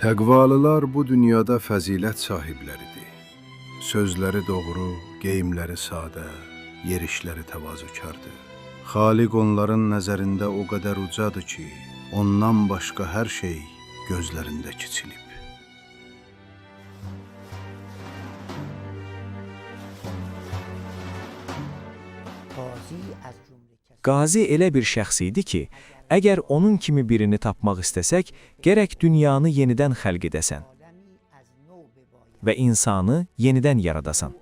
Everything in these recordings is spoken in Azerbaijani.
Təqvalılar bu dünyada fəzilət sahibləridir. Sözləri doğru, geyimləri sadə, yerişləri təvazökardır. Xaliq onların nəzərində o qədər ucadır ki, ondan başqa hər şey gözlərində kiçilib. Qazi elə bir şəxs idi ki, əgər onun kimi birini tapmaq istəsək, gərək dünyanı yenidən xəlq edəsən və insanı yenidən yaradasan.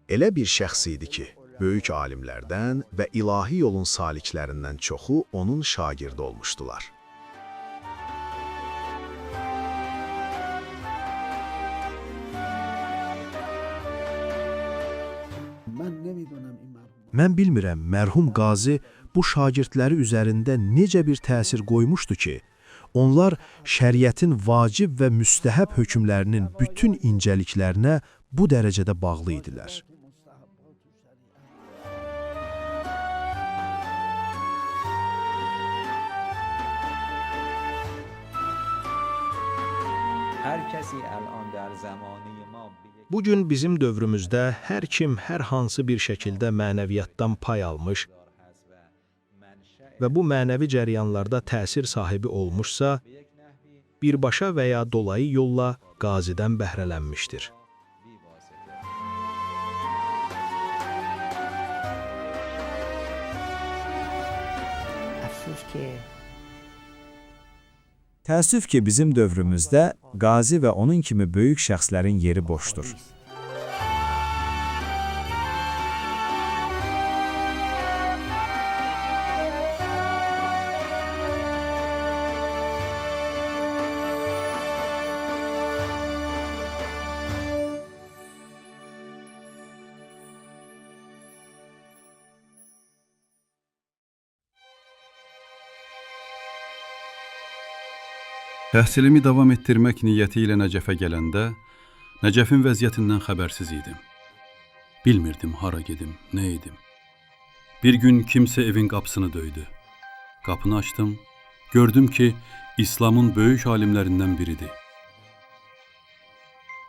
Elə bir şəxs idi ki, böyük alimlərdən və ilahi yolun saliklərindən çoxu onun şagirdi olmuşdular. Mən bilmirəm, mərhum Qazi bu şagirdləri üzərində necə bir təsir qoymuşdu ki, onlar şəriətin vacib və müstəhəb hökmlərinin bütün incəliklərinə bu dərəcədə bağlı idilər. Bugün bizim dövrümüzdə hər kim hər hansı bir şəkildə mənəviyyatdan pay almış və bu mənəvi cəryanlarda təsir sahibi olmuşsa, birbaşa və ya dolayı yolla qazidən bəhrələnmişdir. Təəssüf ki, bizim dövrümüzdə qazi və onun kimi böyük şəxslərin yeri boşdur. Təhsilimi davam etdirmək niyyəti ilə Nəcəfə gələndə, Nəcəfin vəziyyətindən xəbərsiz idim. Bilmirdim hara gedim, nə edim. Bir gün kimsə evin qapısını döydü. Qapını açdım, gördüm ki, İslamın böyük alimlərindən biridir.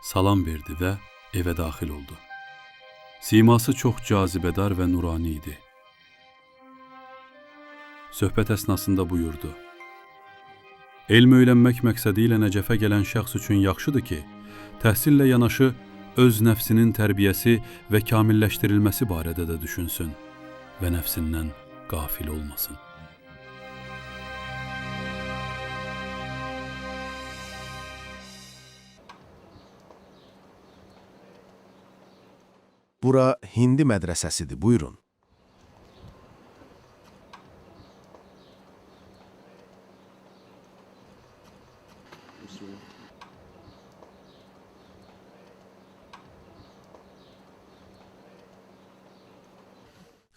Salam verdi və evə daxil oldu. Siması çox cazibədar və nurani idi. Söhbət əsnasında buyurdu: Elm öyrənmək məqsədi ilə Nəcəfə gələn şəxs üçün yaxşıdır ki, təhsillə yanaşı öz nəfsinin tərbiyəsi və kamilləşdirilməsi barədə də düşünsün və nəfsindən qafil olmasın. Bura Hindi mədrəsəsidir, buyurun.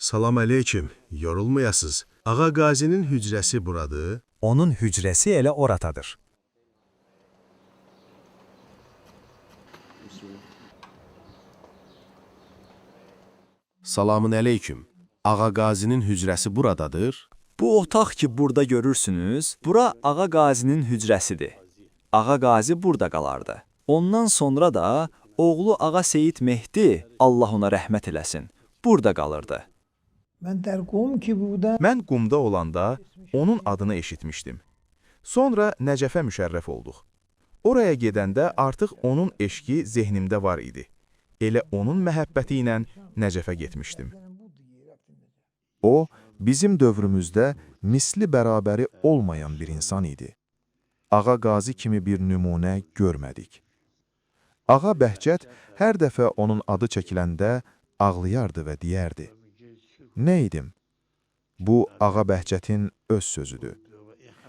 Salam əleykim, yorulmayasız. Ağa Qazinin hücrəsi buradır. Onun hücrəsi elə oradadır. Salamın əleykim. Ağa Qazinin hücrəsi buradadır. Bu otaq ki, burada görürsünüz, bura Ağa Qazinin hücrəsidir. Ağa Qazi burada qalardı. Ondan sonra da oğlu Ağa Seyid Mehdi, Allah ona rəhmət eləsin, burada qalırdı. Mən Qumda olanda onun adını eşitmişdim. Sonra Nəcəfə müşərrəf olduq. Oraya gedəndə artıq onun eşqi zehnimdə var idi. Elə onun məhəbbəti ilə Nəcəfə getmişdim. O, bizim dövrümüzdə misli bərabəri olmayan bir insan idi. Ağa Qazi kimi bir nümunə görmədik. Ağa Bəhcət hər dəfə onun adı çəkiləndə ağlayardı və deyərdi: Nə idim? Bu, Ağa Bəhcətin öz sözüdür.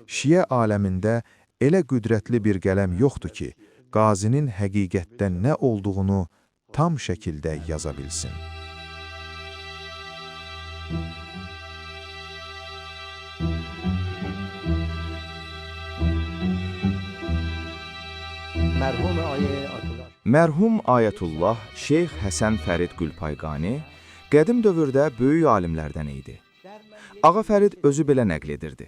Şiə aləmində elə qüdrətli bir qələm yoxdur ki, qazinin həqiqətdə nə olduğunu tam şəkildə yaza bilsin. مرحوم آیه آتولاش Mərhum Ayətullah Şeyx Həsən Fərid Gülpayqani qədim dövrdə böyük alimlərdən idi. Ağa Fərid özü belə nəql edirdi.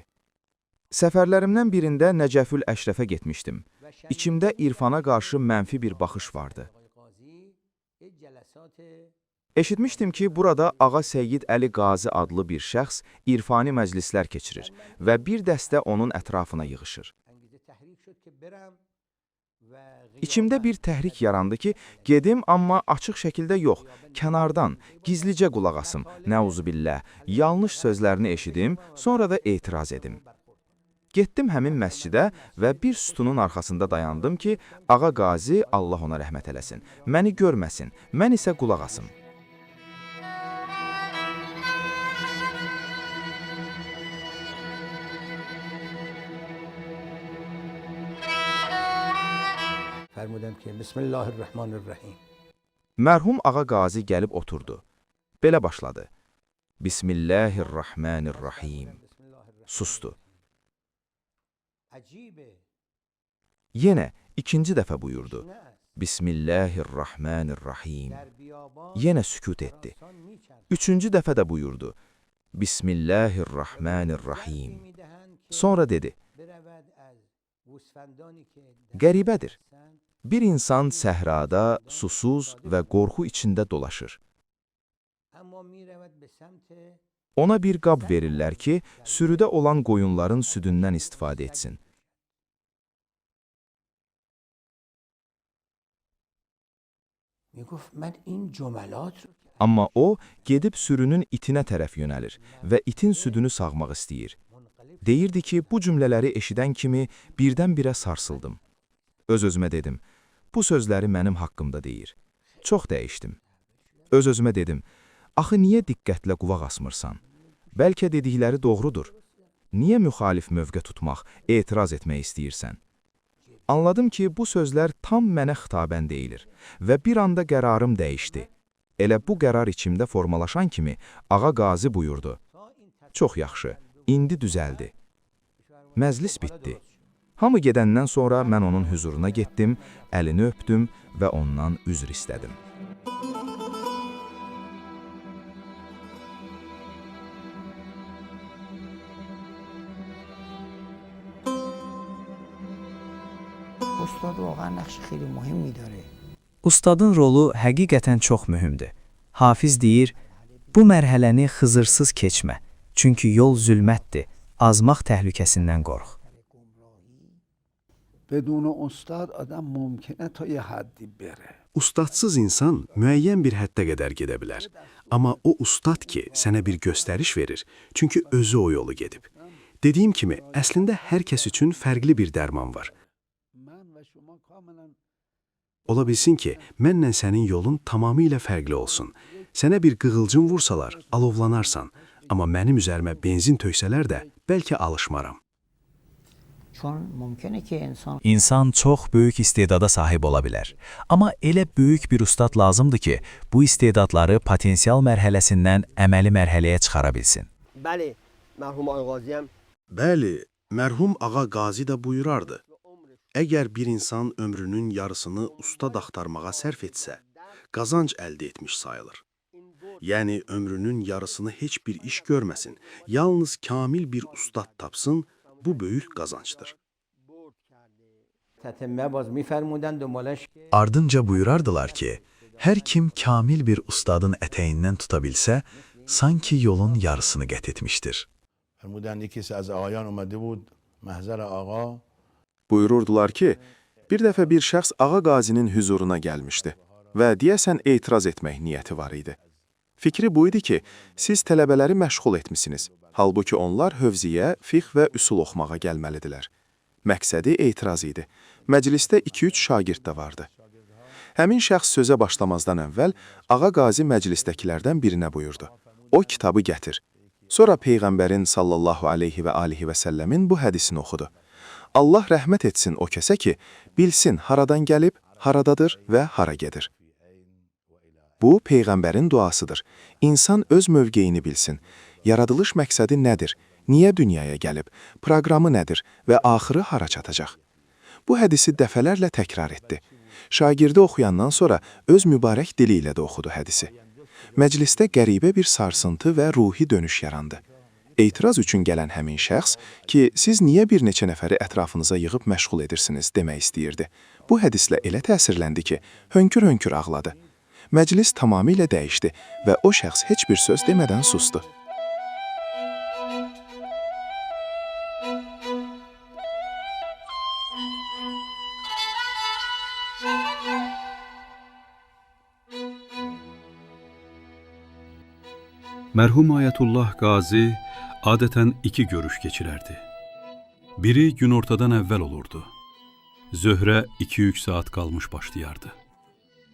Səfərlərimdən birində Nəcəfül Əşrəfə getmişdim. İçimdə irfana qarşı mənfi bir baxış vardı. Eşitmişdim ki, burada Ağa Səyyid Əli Qazi adlı bir şəxs irfani məclislər keçirir və bir dəstə onun ətrafına yığışır. İçimdə bir təhrik yarandı ki, gedim, amma açıq şəkildə yox, kənardan, gizlicə qulaq asım, nəuzubillah, yanlış sözlərini eşidim, sonra da etiraz edim. Getdim həmin məscidə və bir sütunun arxasında dayandım ki, Ağa Qazi, Allah ona rəhmət eləsin, məni görməsin, mən isə qulaq asım. فرمودم که بسم الله الرحمن الرحیم. Mərhum Ağa Qazi gəlib oturdu. Belə başladı. Bismillahirrahmanirrahim. Sustu. Yenə ikinci dəfə buyurdu. Bismillahirrahmanirrahim. Yenə sükut etdi. Üçüncü dəfə də buyurdu. Bismillahirrahmanirrahim. Sonra dedi. Qəribədir. Bir insan səhrada, susuz və qorxu içində dolaşır. Ona bir qab verirlər ki, sürüdə olan qoyunların südündən istifadə etsin. Amma o, gedib sürünün itinə tərəf yönəlir və itin südünü sağmaq istəyir. Deyirdi ki, bu cümlələri eşidən kimi birdən-birə sarsıldım. Öz-özümə dedim, bu sözləri mənim haqqımda deyir. Çox dəyişdim. Öz-özümə dedim, axı niyə diqqətlə qulaq asmırsan? Bəlkə dedikləri doğrudur. Niyə müxalif mövqe tutmaq, etiraz etmək istəyirsən? Anladım ki, bu sözlər tam mənə xitabən deyilir və bir anda qərarım dəyişdi. Elə bu qərar içimdə formalaşan kimi Ağa Qazi buyurdu. Çox yaxşı, indi düzəldi. Məclis bitdi. Hamı gedəndən sonra mən onun hüzuruna getdim, əlini öpdüm və ondan üzr istədim. استاد واقعا نقش خیلی مهمی داره. Ustadın rolu həqiqətən çox mühümdür. Hafiz deyir, bu mərhələni xızırsız keçmə, çünki yol zülmətdir, azmaq təhlükəsindən qorx. بدون استاد آدم ممکنه تا یه حدی بره. Ustadsız insan müəyyən bir həddə qədər gedə bilər. Amma o ustad ki, sənə bir göstəriş verir, çünki özü o yolu gedib. Dediyim kimi, əslində hər kəs üçün fərqli bir dərman var. Ola bilsin ki, mənlə sənin yolun tamamilə fərqli olsun. Sənə bir qığılcım vursalar, alovlanarsan. Amma mənim üzərimə benzin töksələr də, bəlkə alışmaram. İnsan çox böyük istedada sahib ola bilər. Amma elə böyük bir ustad lazımdır ki, bu istedadları potensial mərhələsindən əməli mərhələyə çıxara bilsin. Bəli, mərhum Ağa Qaziyəm. Bəli, mərhum Ağa Qazi də buyurardı. Əgər bir insan ömrünün yarısını ustad axtarmağa sərf etsə, qazanc əldə etmiş sayılır. Yəni, ömrünün yarısını heç bir iş görməsin, yalnız kamil bir ustad tapsın, bu böyük qazancdır. Ardınca buyurardılar ki, hər kim kamil bir ustadın ətəyindən tuta bilsə, sanki yolun yarısını qət etmişdir. Buyururdular ki, bir dəfə bir şəxs Ağa Qazinin hüzuruna gəlmişdi və deyəsən etiraz etmək niyyəti var idi. Fikri bu idi ki, siz tələbələri məşğul etmisiniz, halbuki onlar hövziyə, fiqh və üsul oxumağa gəlməlidirlər. Məqsədi etiraz idi. Məclisdə 2-3 şagird də vardı. Həmin şəxs sözə başlamazdan əvvəl Ağa Qazi məclisdəkilərdən birinə buyurdu. O kitabı gətir. Sonra Peyğəmbərin sallallahu aleyhi və alihi və səlləmin bu hədisini oxudu. Allah rəhmət etsin o kəsə ki, bilsin haradan gəlib, haradadır və hara gedir. Bu, Peyğəmbərin duasıdır. İnsan öz mövqeyini bilsin. Yaradılış məqsədi nədir? Niyə dünyaya gəlib? Proqramı nədir və axırı hara çatacaq? Bu hədisi dəfələrlə təkrar etdi. Şagirdi oxuyandan sonra öz mübarək dili ilə də oxudu hədisi. Məclisdə qəribə bir sarsıntı və ruhi dönüş yarandı. Etiraz üçün gələn həmin şəxs ki, siz niyə bir neçə nəfəri ətrafınıza yığıb məşğul edirsiniz demək istəyirdi. Bu hədislə elə təsirləndi ki, hönkür-hönkür ağladı. Məclis tamamilə dəyişdi və o şəxs heç bir söz demədən sustu. Mərhum Ayətullah Qazi adətən iki görüş keçirərdi. Biri günortadan əvvəl olurdu. Zöhrə 2-3 saat qalmış başlayardı.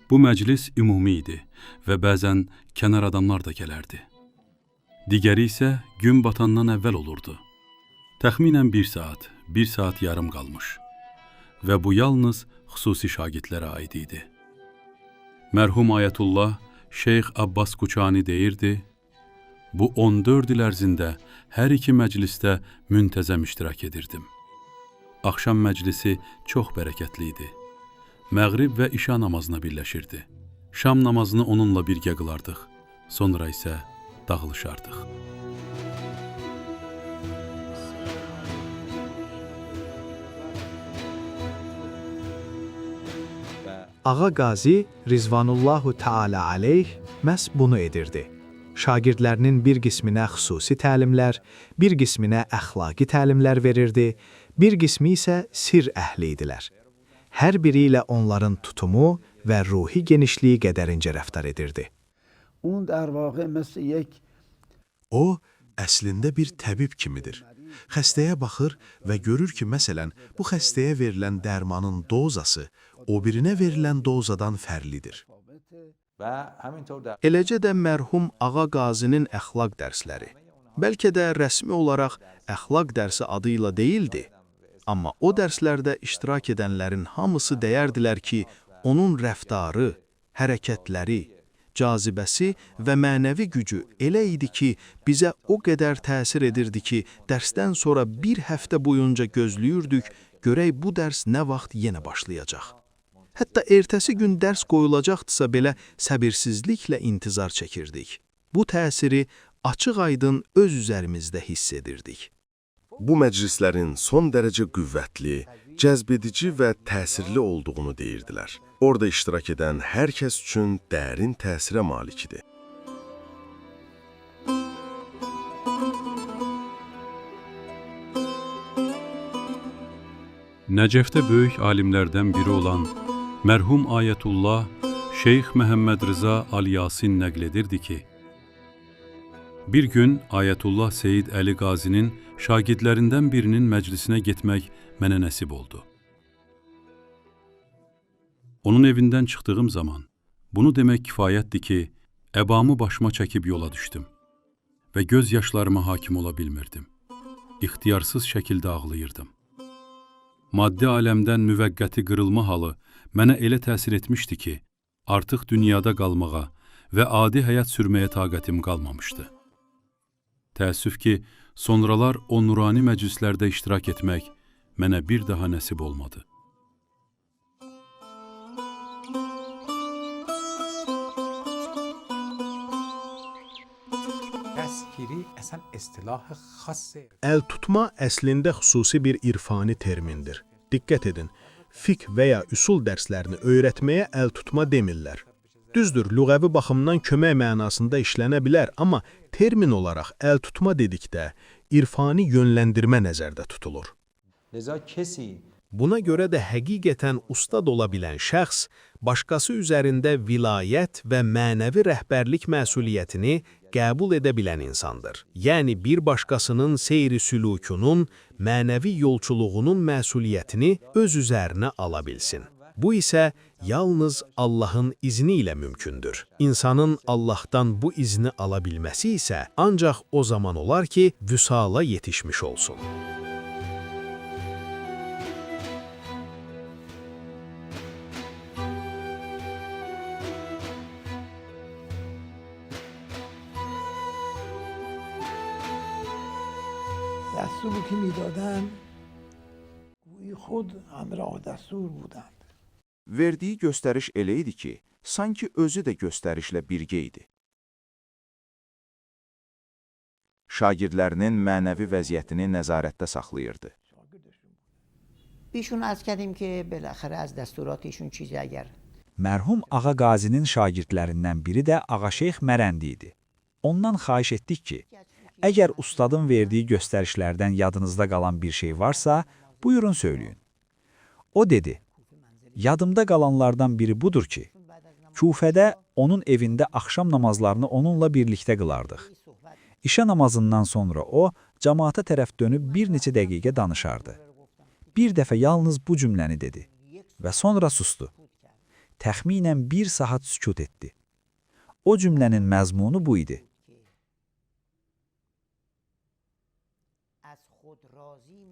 Bu məclis ümumi idi və bəzən kənar adamlar da gələrdi. Digəri isə gün batandan əvvəl olurdu. Təxminən 1 saat yarım qalmış və bu yalnız xüsusi şagirdlərə aid idi. Mərhum Ayətullah Şeyx Abbas Kuçani deyirdi, bu 14 il ərzində hər iki məclisdə müntəzəm iştirak edirdim. Axşam məclisi çox bərəkətli idi. Məğrib və işa namazına birləşirdi. Şam namazını onunla birgə qılardıq, sonra isə dağılışardıq. Ağa Qazi Rizvanullahu Teala aleyh məhz bunu edirdi. Şagirdlərinin bir qisminə xüsusi təlimlər, bir qisminə əxlaqi təlimlər verirdi, bir qismi isə sir əhli idilər. Hər biri ilə onların tutumu və ruhi genişliyi qədərincə rəftar edirdi. O, əslində bir təbib kimidir. Xəstəyə baxır və görür ki, məsələn, bu xəstəyə verilən dərmanın dozası o birinə verilən dozadan fərqlidir. Eləcə də mərhum Ağa Qazinin əxlaq dərsləri. Bəlkə də rəsmi olaraq əxlaq dərsi adı ilə deyildi, amma o dərslərdə iştirak edənlərin hamısı deyərdilər ki, onun rəftarı, hərəkətləri, cazibəsi və mənəvi gücü elə idi ki, bizə o qədər təsir edirdi ki, dərsdən sonra bir həftə boyunca gözləyirdik, görək bu dərs nə vaxt yenə başlayacaq. Hətta ertəsi gün dərs qoyulacaqdısa belə səbirsizliklə intizar çəkirdik. Bu təsiri açıq-aydın öz üzərimizdə hiss edirdik. Bu məclislərin son dərəcə qüvvətli, cəzbedici və təsirli olduğunu deyirdilər. Orada iştirak edən hər kəs üçün dərin təsirə malik idi. Nəcəfdə böyük alimlərdən biri olan mərhum Ayətullah Şeyx Məhəmməd Rıza Al-Yasin nəql edirdi ki, bir gün Ayətullah Seyid Əli Qazinin şagirdlərindən birinin məclisinə getmək mənə nəsib oldu. Onun evindən çıxdığım zaman bunu demək kifayətdir ki, əbamı başıma çəkib yola düşdüm və göz yaşlarıma hakim ola bilmirdim. İxtiyarsız şəkildə ağlayırdım. Maddi aləmdən müvəqqəti qırılma halı mənə elə təsir etmişdi ki, artıq dünyada qalmağa və adi həyat sürməyə taqətim qalmamışdı. Təəssüf ki, sonralar o nurani məclislərdə iştirak etmək mənə bir daha nəsib olmadı. Əl tutma əslində xüsusi bir irfani termindir. Diqqət edin, fiqh və ya üsul dərslərini öyrətməyə əl tutma demirlər. Düzdür, lüğəvi baxımdan kömək mənasında işlənə bilər, amma termin olaraq əl tutma dedikdə irfani yönləndirmə nəzərdə tutulur. Buna görə də həqiqətən ustad ola bilən şəxs, başqası üzərində vilayət və mənəvi rəhbərlik məsuliyyətini qəbul edə bilən insandır. Yəni, bir başqasının seyri sülukunun, mənəvi yolçuluğunun məsuliyyətini öz üzərinə ala bilsin. Bu isə yalnız Allahın izni ilə mümkündür. İnsanın Allahdan bu izni ala bilməsi isə ancaq o zaman olar ki, vüsala yetişmiş olsun. دستور که میدادن گویی خود همراه دستور بودند. Verdiyi göstəriş elə idi ki, sanki özü də göstərişlə birgə idi. Şagirdlərinin mənəvi vəziyyətini nəzarətdə saxlayırdı. بیشون عرض کردیم که بالاخره از دستورات ایشون چیزی اگر Mərhum Ağa Qazinin şagirdlərindən biri də Ağa Şeyx Mərəndi idi. Ondan xahiş etdik ki, əgər ustadın verdiyi göstərişlərdən yadınızda qalan bir şey varsa, buyurun söyləyin. O dedi, yadımda qalanlardan biri budur ki, Kufədə onun evində axşam namazlarını onunla birlikdə qılardıq. İşə namazından sonra o, cəmaata tərəf dönüb bir neçə dəqiqə danışardı. Bir dəfə yalnız bu cümləni dedi və sonra sustu. Təxminən 1 saat sükut etdi. O cümlənin məzmunu bu idi.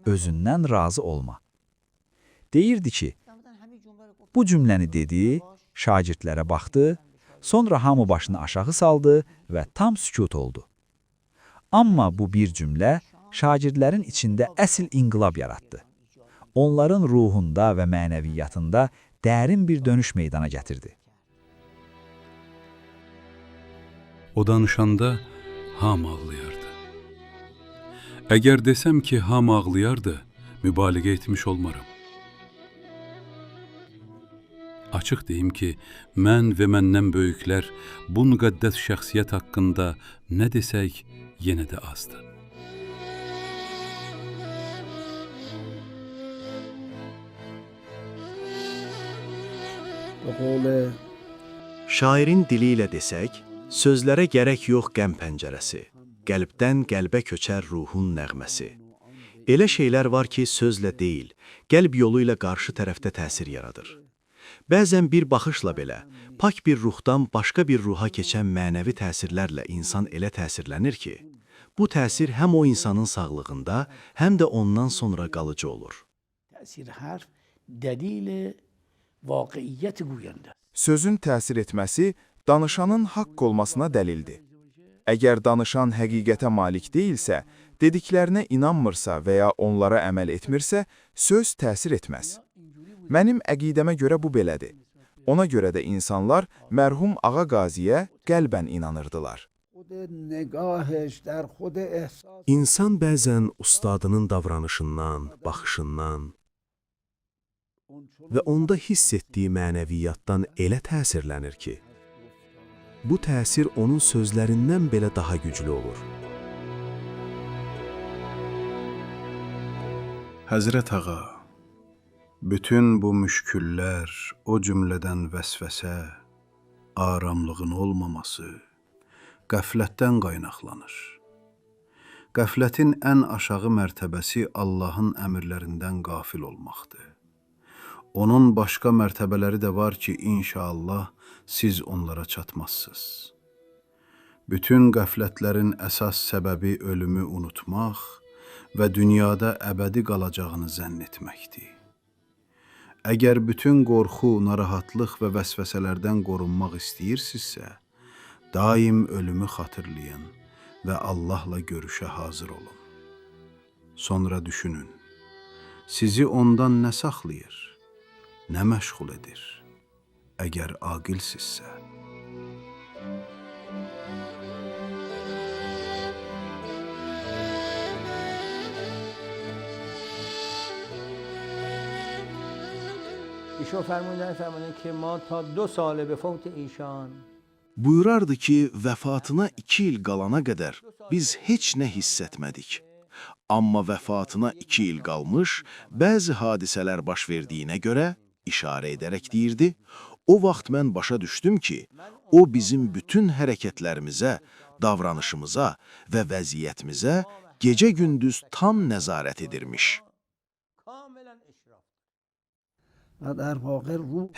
Özündən razı olma. Deyirdi ki, bu cümləni dedi, şagirdlərə baxdı, sonra hamı başını aşağı saldı və tam sükut oldu. Amma bu bir cümlə şagirdlərin içində əsl inqilab yaratdı. Onların ruhunda və mənəviyyatında dərin bir dönüş meydana gətirdi. O danışanda hamı ağlayardı. Əgər desəm ki, hamı ağlayardı, mübaliğə etmiş olmaram. Açıq deyim ki, mən və məndən böyüklər bu müqəddəs şəxsiyyət haqqında nə desək, yenə də azdır. Şairin dili ilə desək, sözlərə gərək yox qəm pəncərəsi, qəlbdən qəlbə köçər ruhun nəğməsi. Elə şeylər var ki, sözlə deyil, qəlb yolu ilə qarşı tərəfdə təsir yaradır. Bəzən bir baxışla belə, pak bir ruhdan başqa bir ruha keçən mənəvi təsirlərlə insan elə təsirlənir ki, bu təsir həm o insanın sağlığında, həm də ondan sonra qalıcı olur. Sözün təsir etməsi danışanın haqq olmasına dəlildir. Əgər danışan həqiqətə malik deyilsə, dediklərinə inanmırsa və ya onlara əməl etmirsə, söz təsir etməz. Mənim əqidəmə görə bu belədir. Ona görə də insanlar mərhum Ağa Qaziyə qəlbən inanırdılar. İnsan bəzən ustadının davranışından, baxışından və onda hiss etdiyi mənəviyyatdan elə təsirlənir ki, bu təsir onun sözlərindən belə daha güclü olur. Həzrət Ağa, bütün bu müşküllər, o cümlədən vəsvəsə, aramlığın olmaması, qəflətdən qaynaqlanır. Qəflətin ən aşağı mərtəbəsi Allahın əmrlərindən qafil olmaqdır. Onun başqa mərtəbələri də var ki, inşallah siz onlara çatmazsınız. Bütün qəflətlərin əsas səbəbi ölümü unutmaq və dünyada əbədi qalacağını zənn etməkdir. Əgər bütün qorxu, narahatlıq və vəsvəsələrdən qorunmaq istəyirsinizsə, daim ölümü xatırlayın və Allahla görüşə hazır olun. Sonra düşünün, sizi ondan nə saxlayır, nə məşğul edir, əgər aqilsizsə. ایشون فرمودن که ما تا 2 سال به فوت ایشان Buyurardı ki, vəfatına 2 il qalana qədər biz heç nə hiss etmədik. Amma vəfatına 2 il qalmış, bəzi hadisələr baş verdiyinə görə işarə edərək deyirdi, o vaxt mən başa düşdüm ki, o bizim bütün hərəkətlərimizə, davranışımıza və vəziyyətimizə gecə-gündüz tam nəzarət edirmiş.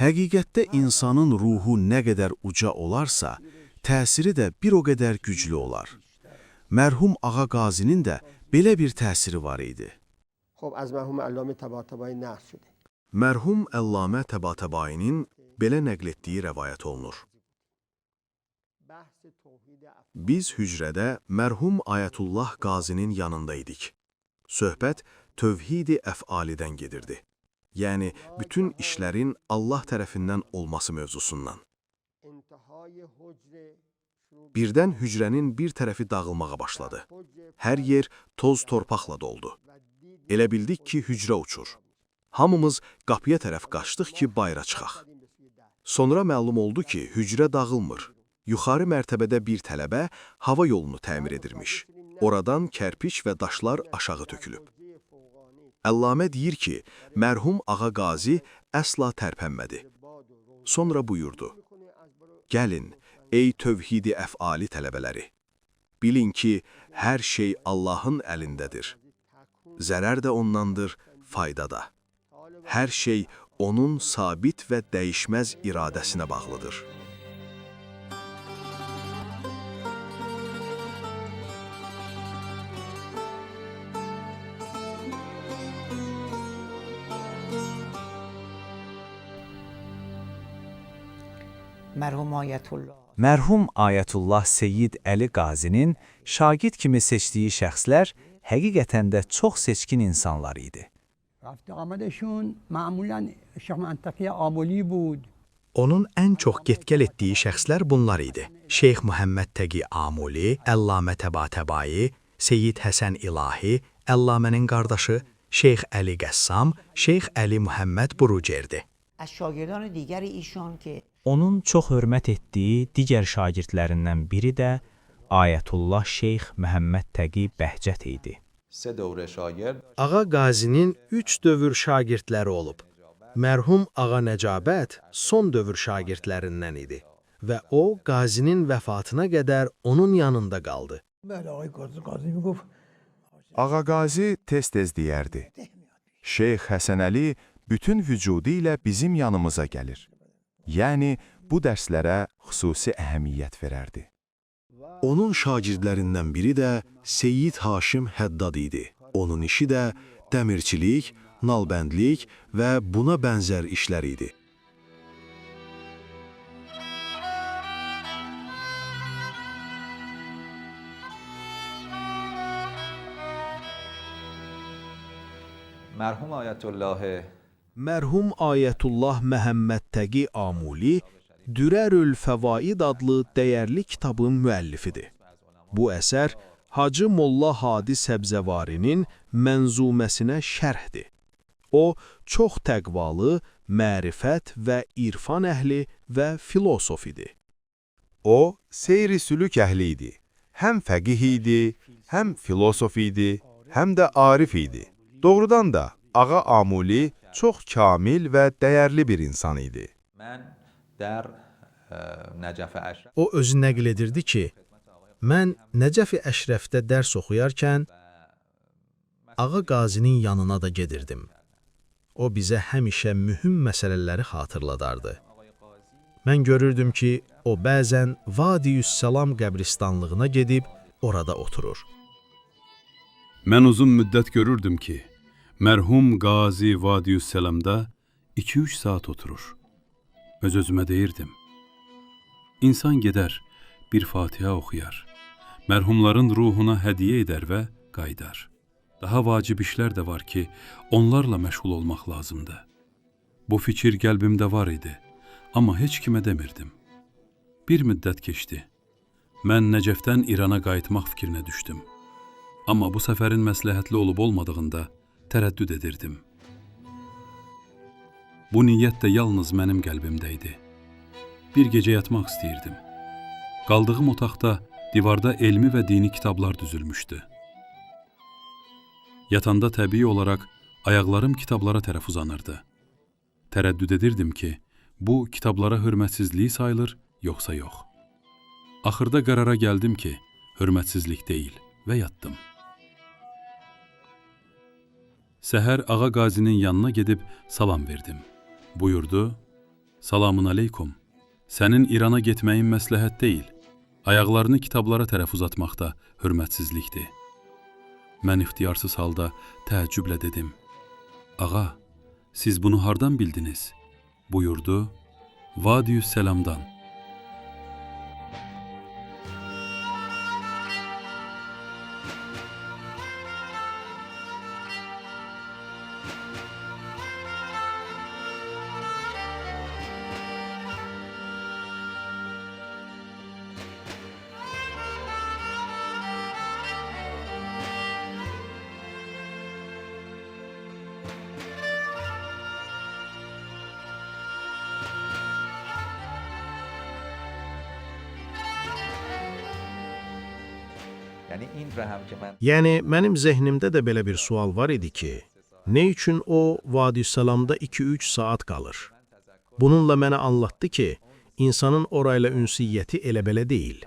Həqiqətdə insanın ruhu nə qədər uca olarsa, təsiri də bir o qədər güclü olar. Mərhum Ağa Qazinin də belə bir təsiri var idi. خب از مرحوم علامه طباطبایی نقل شده. Mərhum Əllamə Təbatəbayinin belə nəql etdiyi rəvayət olunur. Biz hücrədə mərhum Ayətullah Qazinin yanında idik. Söhbət tövhid-i əfalidən gedirdi. Yəni bütün işlərin Allah tərəfindən olması mövzusundan. Birdən hücrənin bir tərəfi dağılmağa başladı. Hər yer toz torpaqla doldu. Elə bildik ki, hücrə uçur. Hamımız qapıya tərəf qaçdıq ki, bayıra çıxaq. Sonra məlum oldu ki, hücrə dağılmır. Yuxarı mərtəbədə bir tələbə hava yolunu təmir edirmiş. Oradan kərpiç və daşlar aşağı tökülüb. Əllamə deyir ki, mərhum Ağa Qazi əsla tərpənmədi. Sonra buyurdu: "Gəlin, ey tövhidi əfali tələbələri, bilin ki, hər şey Allahın əlindədir. Zərər də ondandır, fayda da. Hər şey onun sabit və dəyişməz iradəsinə bağlıdır." Mərhum Ayətullah. Mərhum Ayətullah Seyyid Əli Qazinin şagird kimi seçdiyi şəxslər həqiqətən də çox seçkin insanlar idi. رفت آمدشون معمولا شیخ منطقه آملی بود. Onun ən çox get-gəl etdiyi şəxslər bunlar idi. Şeyx Muhammed Təqi Amuli, Əllamə Təbatəbai, Seyyid Həsən İlahi, Əllamənin qardaşı, Şeyx Əli Qəssam, Şeyx Əli Muhammed Burucerdi. از شاگردان دیگر ایشان که Onun çox hörmət etdiyi digər şagirdlərindən biri də Ayətullah Şeyx Məhəmməd Təqi Bəhcət idi. Ağa Qazinin 3 dövr şagirdləri olub. Mərhum Ağa Nəcabət son dövr şagirdlərindən idi və o, Qazinin vəfatına qədər onun yanında qaldı. بله آقای قاضی میگفت Ağa Qazi tez-tez deyərdi: "Şeyx Həsən Əli bütün vücudu ilə bizim yanımıza gəlir." Yəni, bu dərslərə xüsusi əhəmiyyət verərdi. Onun şagirdlərindən biri də Seyyid Haşim Həddad idi. Onun işi də dəmirçilik, nalbəndlik və buna bənzər işlər idi. Mərhum Ayətullah Məhəmməd Təqi Amuli Dürərül Fəvaid adlı dəyərli kitabın müəllifidir. Bu əsər Hacı Molla Hadi Səbzəvarinin mənzuməsinə şərhdir. O, çox təqvalı, mərifət və irfan əhli və filosof idi. O, seyri sülük əhli idi. Həm fəqih idi, həm filosof idi, həm də arif idi. Doğrudan da Ağa Amuli çox kamil və dəyərli bir insan idi. O özü nəql edirdi ki, mən Nəcəf-i Əşrəfdə dərs oxuyarkən Ağa Qazinin yanına da gedirdim. O bizə həmişə mühüm məsələləri xatırladardı. Mən görürdüm ki, o bəzən Vadiyüssalam qəbristanlığına gedib orada oturur. Mən uzun müddət görürdüm ki, mərhum Qazi Vadiyüssalamda 2-3 saat oturur. Öz-özümə deyirdim: İnsan gedər, bir Fatiha oxuyar, mərhumların ruhuna hədiyyə edər və qaydar. Daha vacib işlər də var ki, onlarla məşğul olmaq lazımdır. Bu fikir qəlbimdə var idi, amma heç kimə demirdim. Bir müddət keçdi. Mən Nəcəfdən İrana qayıtmaq fikrinə düşdüm. Amma bu səfərin məsləhətli olub-olmadığında tərəddüd edirdim. Bu niyyət də yalnız mənim qəlbimdə idi. Bir gecə yatmaq istəyirdim. Qaldığım otaqda divarda elmi və dini kitablar düzülmüşdü. Yatanda təbii olaraq ayaqlarım kitablara tərəf uzanırdı. Tərəddüd edirdim ki, bu kitablara hörmətsizlik sayılır, yoxsa yox. Axırda qərara gəldim ki, hörmətsizlik deyil və yatdım. Səhər Ağa Qazinin yanına gedib salam verdim. Buyurdu: "Salamun aleykum. Sənin İrana getməyin məsləhət deyil. Ayaqlarını kitablara tərəf uzatmaq da hörmətsizlikdir." Mən ixtiyarsız halda təəccüblə dedim: "Ağa, siz bunu hardan bildiniz?" Buyurdu: "Vadiyüssalamdan." Yəni mənim zehnimdə də belə bir sual var idi ki, nə üçün o Vadissalamda 2-3 saat qalır? Bununla mənə anlatdı ki, insanın orayla ünsiyyəti elə-belə deyil.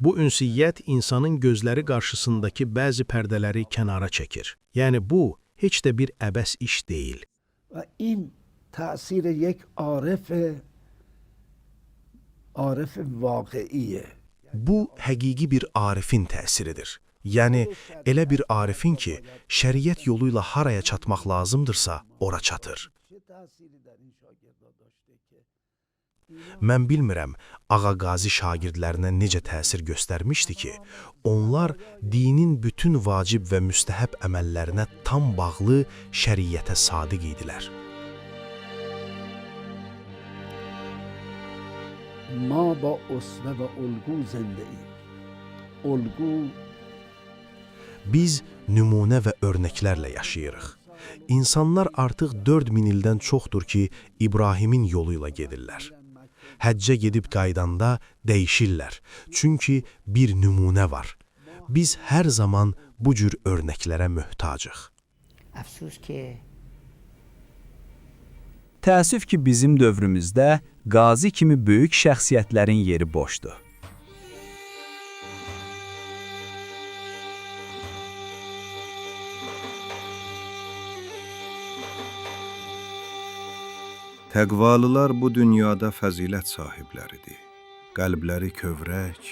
Bu ünsiyyət insanın gözləri qarşısındakı bəzi pərdələri kənara çəkir. Yəni bu heç də bir əbəs iş deyil. و این تأثیر یک عارف واقعیه. Bu həqiqi bir arifin təsiridir. Yəni elə bir arifin ki, şəriət yolu ilə haraya çatmaq lazımdırsa, ora çatır. Mən bilmirəm, Ağa Qazi şagirdlərinə necə təsir göstərmişdi ki, onlar dinin bütün vacib və müstəhəb əməllərinə tam bağlı şəriətə sadiq idilər. ما با اسوه و الگو زنده ایم. الگو Biz nümunə və örnəklərlə yaşayırıq. İnsanlar artıq 4000 ildən çoxdur ki, İbrahimin yolu ilə gedirlər. Həccə gedib qaydanda dəyişirlər. Çünki bir nümunə var. Biz hər zaman bu cür örnəklərə möhtacıq. افسوس که Təəssüf ki, bizim dövrümüzdə Qazi kimi böyük şəxsiyyətlərin yeri boşdur. Təqvalılar bu dünyada fəzilət sahibləridir. Qəlbləri kövrək,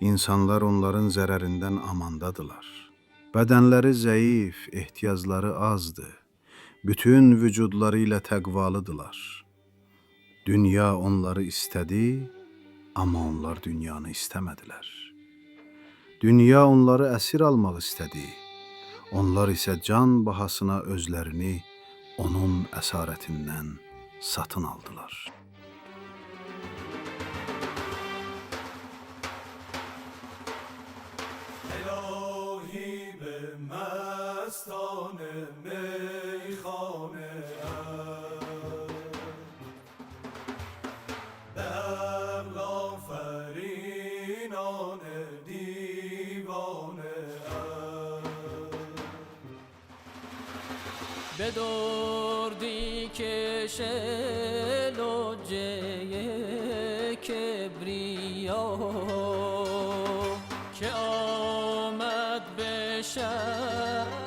insanlar onların zərərindən amandadılar. Bədənləri zəif, ehtiyacları azdır. Bütün vücudları ilə təqvalıdırlar. Dünya onları istədi, amma onlar dünyanı istəmədilər. Dünya onları əsir almaq istədi. Onlar isə can bahasına özlərini onun əsarətindən satın aldılar. İlahi be mestane meyxane berlaferinane divane بدردی کشه لجه کبریا که آمد به شهر